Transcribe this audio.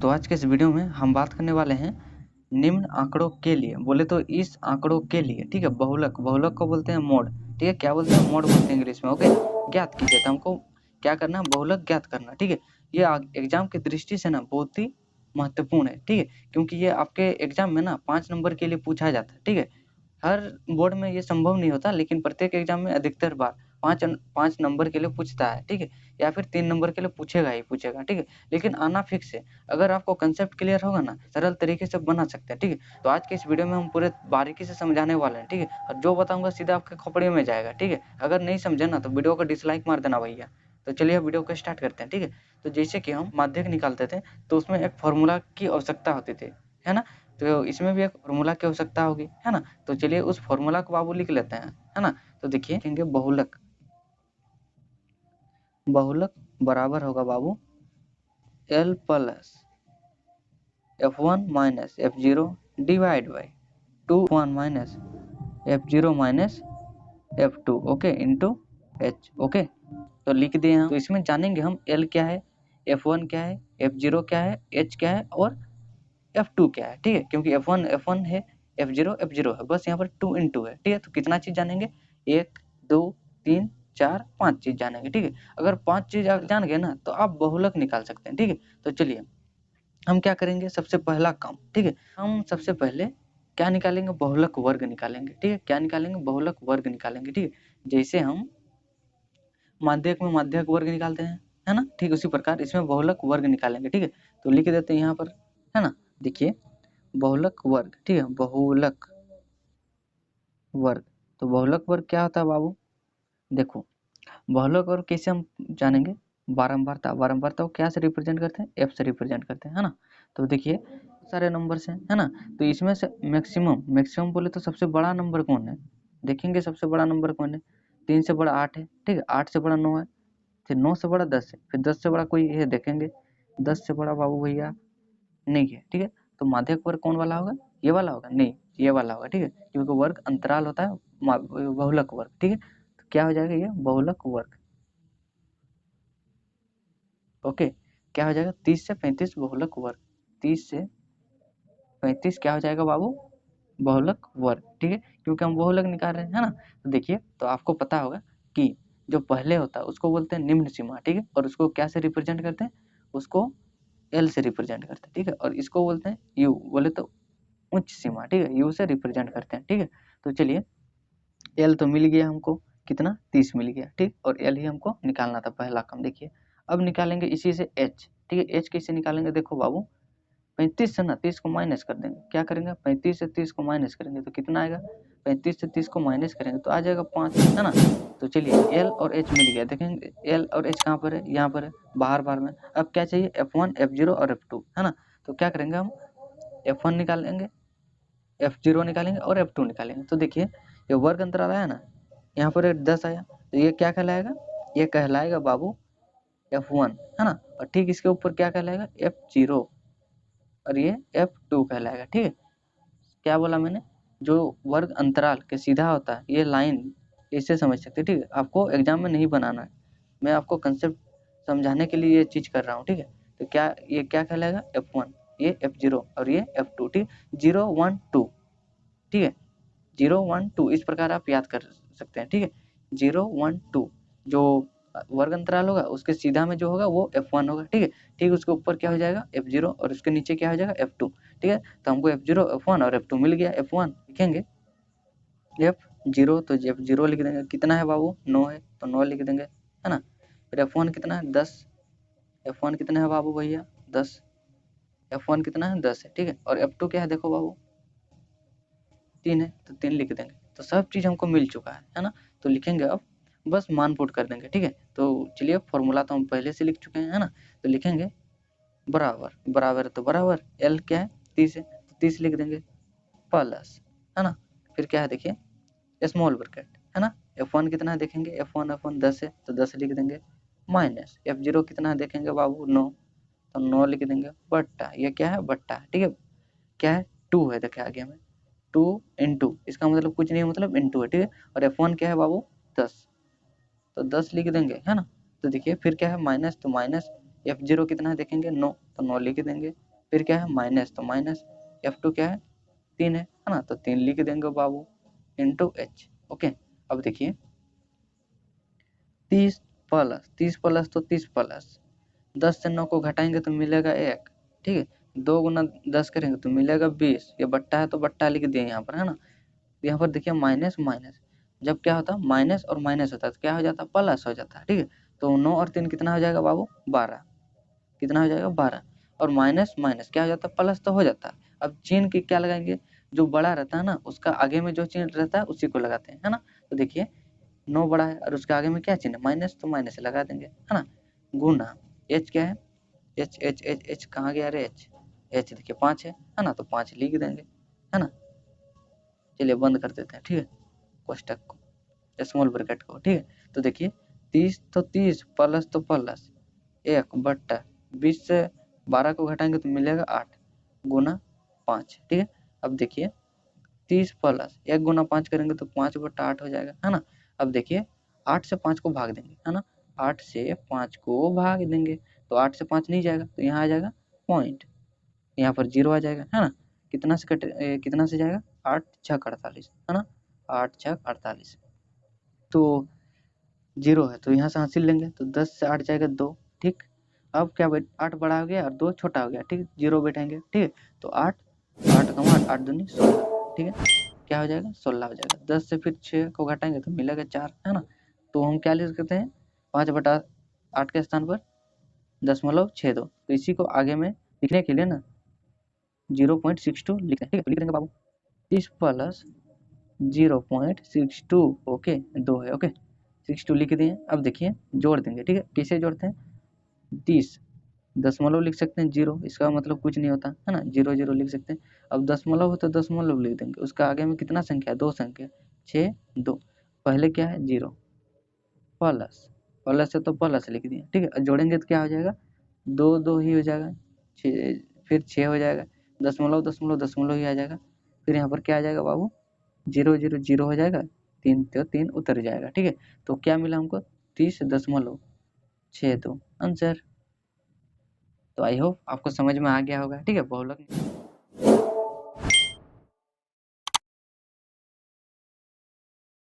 तो आज के इस वीडियो में हम बात करने वाले हैं निम्न आंकड़ों के लिए, बोले तो इस आंकड़ों के लिए, ठीक है। बहुलक को बोलते हैं मोड, ठीक है। क्या बोलते हैं? मोड बोलते हैं इंग्लिश में। ओके, ज्ञात कीजिए। तो हमको क्या करना है? बहुलक ज्ञात करना, ठीक है। ये एग्जाम की दृष्टि से ना बहुत ही महत्वपूर्ण है, ठीक है, क्योंकि ये आपके एग्जाम में ना 5 नंबर के लिए पूछा जाता है, ठीक है। हर बोर्ड में ये संभव नहीं होता, लेकिन प्रत्येक एग्जाम में अधिकतर बार 5 नंबर के लिए पूछता है, ठीक है, या फिर 3 नंबर के लिए पूछेगा ही पूछेगा, ठीक है। लेकिन आना फिक्स है। अगर आपको कंसेप्ट क्लियर होगा ना, सरल तरीके से बना सकते हैं, ठीक है। तो आज के इस वीडियो में हम पूरे बारीकी से समझाने वाले हैं, ठीक है। और जो बताऊंगा सीधा आपके खोपड़े में जाएगा, ठीक है। अगर नहीं समझे ना तो वीडियो को डिसलाइक मार देना भैया। तो चलिए वीडियो को स्टार्ट करते हैं, ठीक है। तो जैसे कि हम माध्यक निकालते थे तो उसमें एक फॉर्मूला की आवश्यकता होती थी, है ना। तो इसमें भी एक फॉर्मूला की आवश्यकता होगी, है ना। तो चलिए उस फॉर्मूला को बाबू लिख लेते हैं, है ना। तो देखिए कहेंगे बहुलक बराबर होगा बाबू L plus F1 minus F0 divide by 2 F1 minus F0 minus F2, okay, into H, okay. तो लिख दिए हम। तो इसमें जानेंगे हम L क्या है, F1 क्या है, F0 क्या है, H क्या है और F2 क्या है, ठीक है। क्योंकि F1 है, F0 है, बस यहाँ पर 2 इंटू है, ठीक है। तो कितना चीज जानेंगे? 1 2 3 4 5 चीज जानेंगे, ठीक है। अगर 5 चीज आप जान गए ना तो आप बहुलक निकाल सकते हैं, ठीक है। तो चलिए हम क्या करेंगे, सबसे पहला काम, ठीक है। हम सबसे पहले क्या निकालेंगे? बहुलक वर्ग निकालेंगे, ठीक है। क्या निकालेंगे? बहुलक वर्ग निकालेंगे, ठीक है। जैसे हम माध्यक में माध्यक वर्ग निकालते हैं, है ना, ठीक उसी प्रकार इसमें बहुलक वर्ग निकालेंगे, ठीक है। तो लिख देते हैं यहाँ पर, है ना। देखिए बहुलक वर्ग, ठीक है, बहुलक वर्ग। तो बहुलक वर्ग क्या होता है बाबू? देखो बहुलक वर्ग कैसे हम जानेंगे? बारंबारता को क्या से रिप्रेजेंट करते हैं? एफ से रिप्रेजेंट करते हैं, है ना। तो देखिए सारे नंबर से, है ना। तो इसमें से मैक्सिमम बोले तो सबसे बड़ा नंबर कौन है? देखेंगे सबसे बड़ा नंबर कौन है? 3 से बड़ा 8 है, ठीक है। 8 से बड़ा 9 है, फिर 9 से बड़ा 10 है, फिर 10 से बड़ा कोई है देखेंगे? 10 से बड़ा बाबू भैया नहीं है, ठीक है। तो माध्यक वर्ग कौन वाला होगा? ये वाला होगा? नहीं, ये वाला होगा, ठीक है, क्योंकि वर्ग अंतराल होता है बहुलक वर्ग, ठीक है। तो क्या हो जाएगा? ये बहुलक वर्ग, ओके। क्या हो जाएगा? 30 से 35 बहुलक वर्ग, 30 से 35 क्या हो जाएगा बाबू? बहुलक वर्ग, ठीक है, क्योंकि हम बहुलक निकाल रहे हैं, है ना। तो देखिए, तो आपको पता होगा कि जो पहले होता है उसको बोलते हैं निम्न सीमा, ठीक है, और उसको क्या से रिप्रेजेंट करते हैं? उसको एल से रिप्रेजेंट करते हैं, ठीक है। और इसको बोलते हैं यू, बोले तो उच्च सीमा, ठीक है, यू से रिप्रेजेंट करते हैं, ठीक है। तो चलिए एल तो मिल गया हमको, कितना? 30 मिल गया, ठीक। और एल ही हमको निकालना था, पहला काम। देखिए अब निकालेंगे इसी से एच, ठीक है। एच कैसे निकालेंगे? देखो बाबू 35 से ना 30 को माइनस कर देंगे। क्या करेंगे? 35 से 30 को माइनस करेंगे तो कितना आएगा? 35 से 30 को माइनस करेंगे तो आ जाएगा 5, है ना। तो चलिए एल और एच मिल गया। देखेंगे एल और एच कहाँ पर है? यहाँ पर है, बाहर में। अब क्या चाहिए? F1 F0 और F2, है ना। तो क्या करेंगे हम? F1 निकालेंगे, F0 निकालेंगे और F2 निकालेंगे। तो देखिए ये वर्ग अंतराल आया ना, यहाँ पर 10 आया, तो ये क्या कहलाएगा? ये कहलाएगा बाबू F1, है ना। और ठीक इसके ऊपर क्या कहलाएगा? F0, और ये F2 कहलाएगा, ठीक है। क्या बोला मैंने? जो वर्ग अंतराल के सीधा होता है, ये लाइन इससे समझ सकते हैं, ठीक है। आपको एग्जाम में नहीं बनाना है, मैं आपको कंसेप्ट समझाने के लिए ये चीज कर रहा हूँ, ठीक है। तो क्या ये क्या कहलाएगा? F1, ये F0 और ये F2, ठीक है। 0 1 2, ठीक है, 0 1 2 इस प्रकार आप याद कर सकते हैं, ठीक है। 0 1 2 जो वर्ग अंतराल होगा उसके सीधा में जो होगा वो F1 होगा, ठीक है। ठीक उसके ऊपर क्या हो जाएगा? F0, और उसके नीचे क्या हो जाएगा? F2, ठीक है। तो हमको F0 F1 और F2 मिल गया। F1 लिखेंगे, F0 तो F0 लिख देंगे, कितना है बाबू? 9 है तो 9 लिख देंगे, है ना। फिर F1 कितना है? 10, F1 कितना है बाबू भैया? 10, F1 कितना है? 10 है, ठीक है। और F2 क्या है? देखो बाबू 3 है तो 3 लिख देंगे। तो सब चीज हमको मिल चुका है ना। तो लिखेंगे अब, बस मान पुट कर देंगे, ठीक है। तो चलिए फॉर्मूला तो हम पहले से लिख चुके हैं, है ना। तो लिखेंगे बराबर तो बराबर एल क्या है? 30 है तो 30 लिख देंगे, प्लस, है ना। फिर क्या है? देखिए स्मॉल ब्रैकेट, है ना। F1 कितना है? देखेंगे F1 10 है तो 10 लिख देंगे, माइनस F0 कितना है? देखेंगे बाबू 9, तो 9 लिख देंगे, बट्टा, ये क्या है? बट्टा, ठीक है। क्या है? 2 है, देखिए आगे में 2 इंटू, इसका मतलब कुछ नहीं, मतलब इंटू है, ठीक है। और F1 क्या है बाबू? 10, तो 10 लिख देंगे, है ना। तो देखिए फिर क्या है? माइनस, तो माइनस F0 कितना है? देखेंगे 9, तो 9 लिख देंगे, फिर क्या है माइनस, तो माइनस F2 क्या है 3 है ना, तो 3 लिख देंगे बाबू इंटू H। ओके, अब देखिए 30 प्लस तो 30 प्लस 10 से 9 को घटाएंगे तो मिलेगा 1, ठीक है। 2 गुना 10 करेंगे तो मिलेगा 20, ये बट्टा है तो बट्टा लिख दिए यहाँ पर, है ना। यहाँ पर देखिए माइनस माइनस, जब क्या होता है माइनस और माइनस होता है तो क्या हो जाता है प्लस हो जाता है, ठीक है। तो 9 और 3 कितना हो जाएगा बाबू 12, कितना हो जाएगा 12, और माइनस माइनस क्या हो जाता है प्लस तो हो जाता है। अब चिन्ह की क्या लगाएंगे, जो बड़ा रहता है ना उसका आगे में जो चिन्ह रहता है उसी को लगाते हैं, है ना। तो देखिए 9 बड़ा है और उसके आगे में क्या चिन्ह है माइनस, तो माइनस लगा देंगे, है ना। गुना H क्या है, एच एच एच एच कहाँ गया रे, एच देखिए 5 है ना, तो 5 लिख देंगे, है ना। चलिए बंद कर देते हैं, ठीक है, कोष्टक को, स्मॉल ब्रैकेट को, ठीक है। तो देखिए 30 तो 30 प्लस तो प्लस 1 बट्टा 20 से 12 को घटाएंगे तो मिलेगा 8 गुना 5, ठीक है। अब देखिए 30 प्लस 1 गुना 5 करेंगे तो 5 बट्टा 8 हो जाएगा, है ना। अब देखिए 8 से 5 को भाग देंगे, है ना, 8 से 5 को भाग देंगे तो 8 से 5 नहीं जाएगा तो यहाँ आ जाएगा पॉइंट, यहाँ पर 0 आ जाएगा, है ना। कितना से जाएगा 8 छक 48, है ना, 8 छक 48, तो 0 है तो यहाँ से हासिल लेंगे तो 10 से 8 जाएगा 2, ठीक। अब क्या 8 बड़ा हो गया और 2 छोटा हो गया, ठीक, 0 बैठाएंगे, ठीक है। तो 8 8 कमा 8 8 दूनी 16, ठीक है, क्या हो जाएगा 16 हो जाएगा। 10 से फिर 6 को घटाएंगे तो मिलेगा 4, है ना। तो हम क्या लिख सकते हैं 5/8 के स्थान पर 0.62, तो इसी को आगे में लिखने के लिए ना 0.62 लिखते हैं, ठीक है। तो लिख देंगे बाबू 30 प्लस 0.62, ओके 2 है, ओके 62 लिख दिए। अब देखिए जोड़ देंगे, ठीक है, कैसे जोड़ते हैं 30 दशमलव लिख सकते हैं 0, इसका मतलब कुछ नहीं होता, है ना, 0 0 लिख सकते हैं। अब दशमलव हो तो दशमलव लिख देंगे, उसका आगे में कितना संख्या 2 संख्या 6 2, पहले क्या है 0 प्लस, प्लस है तो प्लस लिख दिए, ठीक है। जोड़ेंगे तो क्या हो जाएगा 2 2 ही हो जाएगा, 6 फिर 6 हो जाएगा, दशमलव दशमलव दशमलव ही आ जाएगा, फिर यहाँ पर क्या आ जाएगा बाबू 0 0 0 हो जाएगा, 3 तो 3 उतर जाएगा, ठीक है। तो क्या मिला हमको 30.62 आंसर। तो आई होप आपको समझ में आ गया होगा, ठीक है। बहुलक